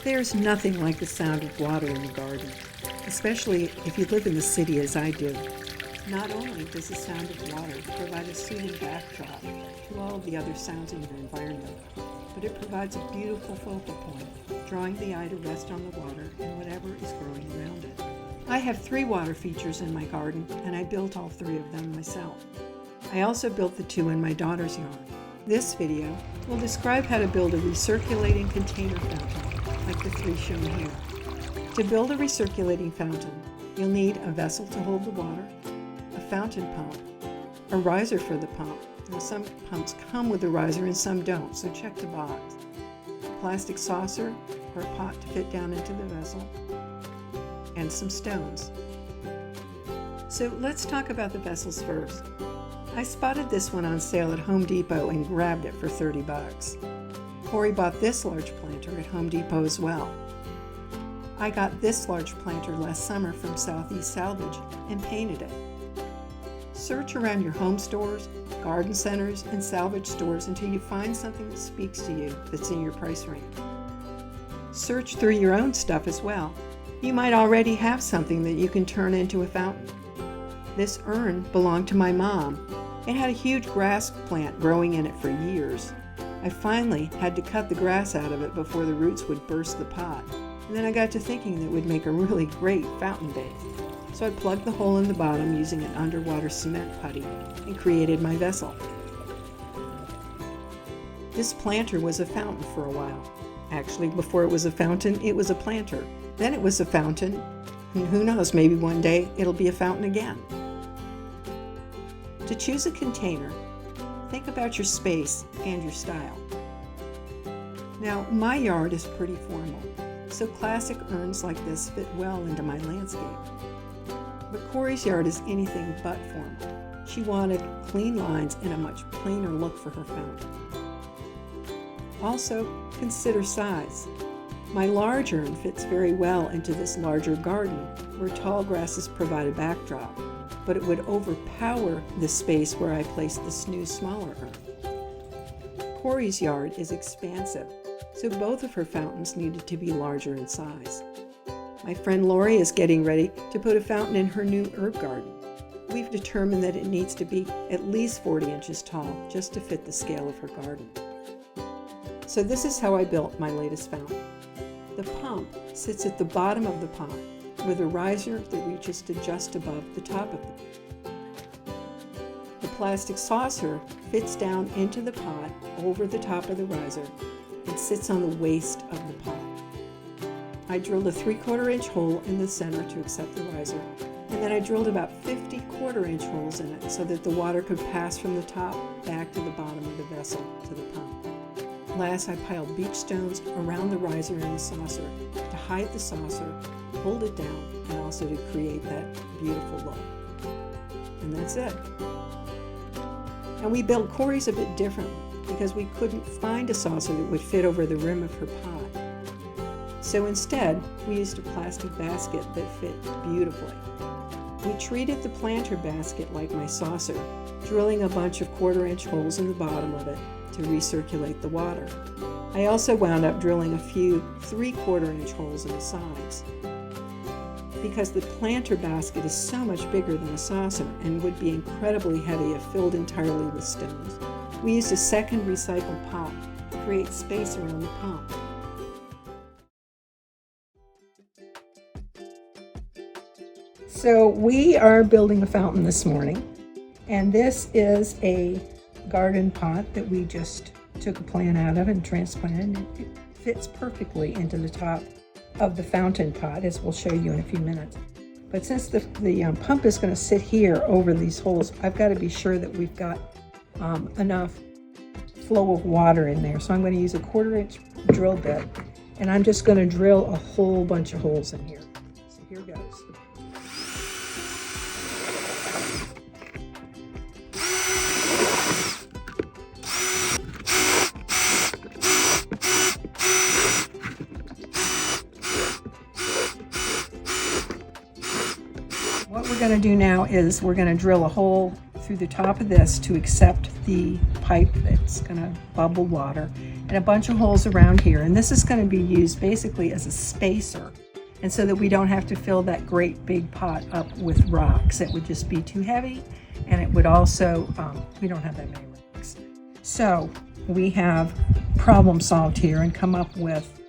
There's nothing like the sound of water in the garden, especially if you live in the city as I do. Not only does the sound of water provide a soothing backdrop to all of the other sounds in your environment, but it provides a beautiful focal point, drawing the eye to rest on the water and whatever is growing around it. I have 3 water features in my garden, and I built all 3 of them myself. I also built the 2 in my daughter's yard. This video will describe how to build a recirculating container fountain, like the 3 shown here. To build a recirculating fountain, you'll need a vessel to hold the water, a fountain pump, a riser for the pump. Now some pumps come with a riser and some don't, so check the box. A plastic saucer or a pot to fit down into the vessel, and some stones. So let's talk about the vessels first. I spotted this one on sale at Home Depot and grabbed it for 30 bucks. Corey bought this large planter at Home Depot as well. I got this large planter last summer from Southeast Salvage and painted it. Search around your home stores, garden centers, and salvage stores until you find something that speaks to you that's in your price range. Search through your own stuff as well. You might already have something that you can turn into a fountain. This urn belonged to my mom. It had a huge grass plant growing in it for years. I finally had to cut the grass out of it before the roots would burst the pot. And then I got to thinking that it would make a really great fountain base. So I plugged the hole in the bottom using an underwater cement putty and created my vessel. This planter was a fountain for a while. Actually, before it was a fountain, it was a planter. Then it was a fountain, and who knows, maybe one day it'll be a fountain again. To choose a container, think about your space and your style. Now, my yard is pretty formal, so classic urns like this fit well into my landscape. But Corey's yard is anything but formal. She wanted clean lines and a much plainer look for her fountain. Also, consider size. My large urn fits very well into this larger garden where tall grasses provide a backdrop, but it would overpower the space where I placed this new smaller urn. Corey's yard is expansive, so both of her fountains needed to be larger in size. My friend Lori is getting ready to put a fountain in her new herb garden. We've determined that it needs to be at least 40 inches tall just to fit the scale of her garden. So this is how I built my latest fountain. The pump sits at the bottom of the pot with a riser that reaches to just above the top of the pot. The plastic saucer fits down into the pot over the top of the riser and sits on the waist of the pot. I drilled a 3/4 inch hole in the center to accept the riser, and then I drilled about 50 1/4 inch holes in it so that the water could pass from the top back to the bottom of the vessel to the pump. Last, I piled beach stones around the riser and the saucer to hide the saucer, hold it down, and also to create that beautiful look. And that's it. And we built Corey's a bit differently because we couldn't find a saucer that would fit over the rim of her pot. So instead, we used a plastic basket that fit beautifully. We treated the planter basket like my saucer, drilling a bunch of 1/4 inch holes in the bottom of it to recirculate the water. I also wound up drilling a few 3/4 inch holes in the sides. Because the planter basket is so much bigger than a saucer and would be incredibly heavy if filled entirely with stones, we used a second recycled pot to create space around the pump. So we are building a fountain this morning, and this is a garden pot that we just took a plant out of and transplanted, and it fits perfectly into the top of the fountain pot, as we'll show you in a few minutes. But since the pump is going to sit here over these holes, I've got to be sure that we've got enough flow of water in there. So I'm going to use a 1/4 inch drill bit, and I'm just going to drill a whole bunch of holes in here. So here goes. What we're going to do now is we're going to drill a hole through the top of this to accept the pipe that's going to bubble water, and a bunch of holes around here. And this is going to be used basically as a spacer, and so that we don't have to fill that great big pot up with rocks. It would just be too heavy, and it would also, we don't have that many rocks. So we have problem solved here and come up with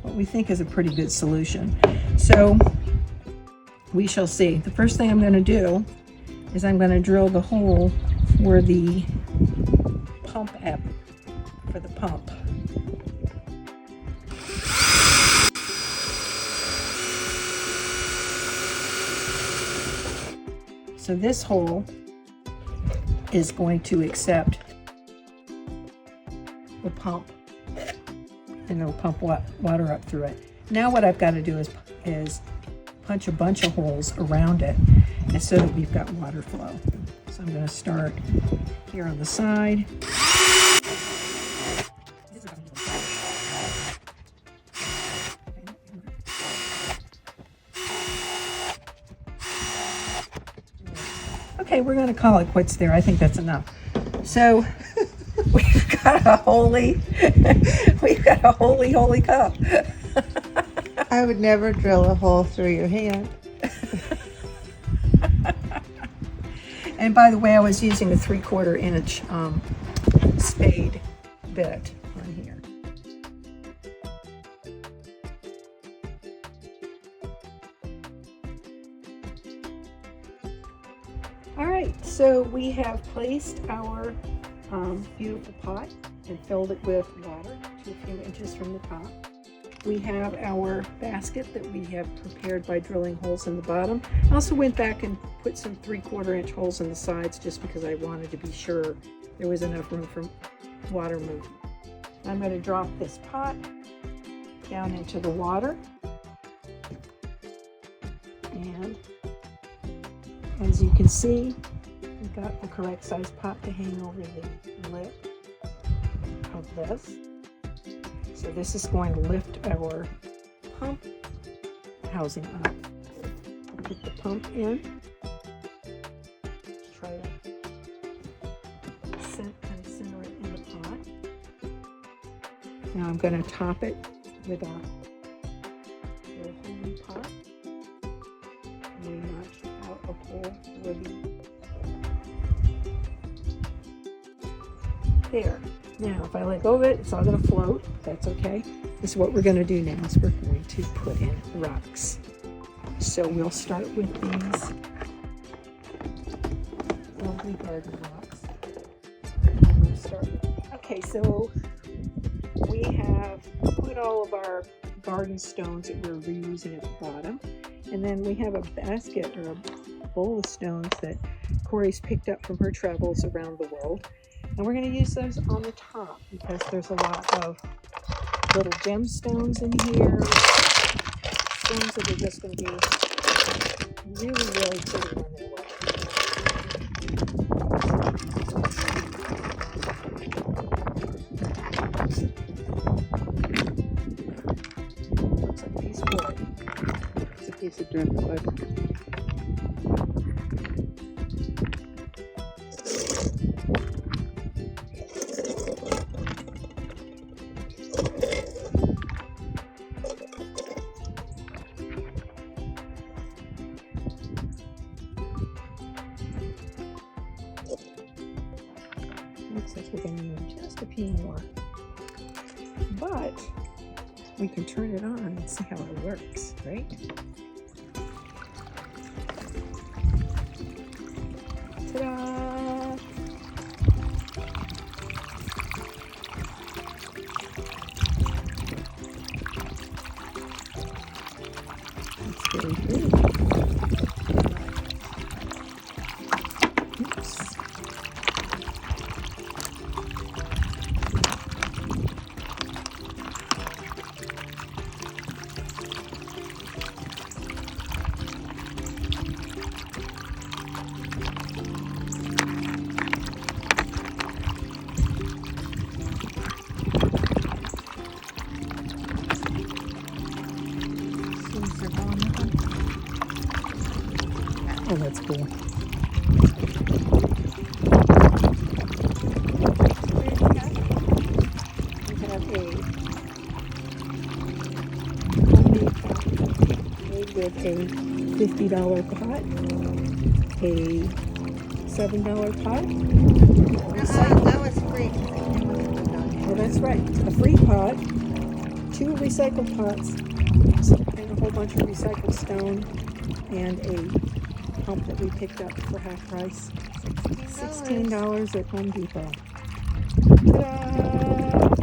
what we think is a pretty good solution. So we shall see. The first thing I'm going to do is I'm going to drill the hole for the pump app, for the pump. So this hole is going to accept the pump, and it'll pump water up through it. Now what I've got to do is punch a bunch of holes around it, and so that we've got water flow. So I'm going to start here on the side. Okay, we're going to call it quits there. I think that's enough. So we've got a holy cup. I would never drill a hole through your hand. And by the way, I was using a 3/4 inch spade bit on here. All right, so we have placed our beautiful pot and filled it with water to a few inches from the top. We have our basket that we have prepared by drilling holes in the bottom. I also went back and put some 3/4 inch holes in the sides just because I wanted to be sure there was enough room for water movement. I'm going to drop this pot down into the water, and as you can see, we've got the correct size pot to hang over the lip of this. So this is going to lift our pump housing up. Put the pump in. Try to center it in the pot. Now I'm going to top it with our holy pot. And we notch out a hole for the there. Now, if I let go of it, it's all going to float. That's okay. This is what we're going to do now, is we're going to put in rocks. So we'll start with these lovely garden rocks. We'll start. Okay, so we have put all of our garden stones that we're reusing at the bottom. And then we have a basket or a bowl of stones that Corey's picked up from her travels around the world. And we're going to use those on the top because there's a lot of little gemstones in here, stones that are just going to be really, really pretty on their way. Looks like a piece of wood. It's a piece of driftwood. Looks like we're going to need just a few more, but we can turn it on and see how it works, right? Ta-da! That's very good. Oops. Oh, that's cool. with a $50 pot, a $7 pot, That was free because it came with a donation. oh that's right, a free pot, 2 recycled pots, and a whole bunch of recycled stone, and a pump that we picked up for half price. $16 at Home Depot. Ta-da!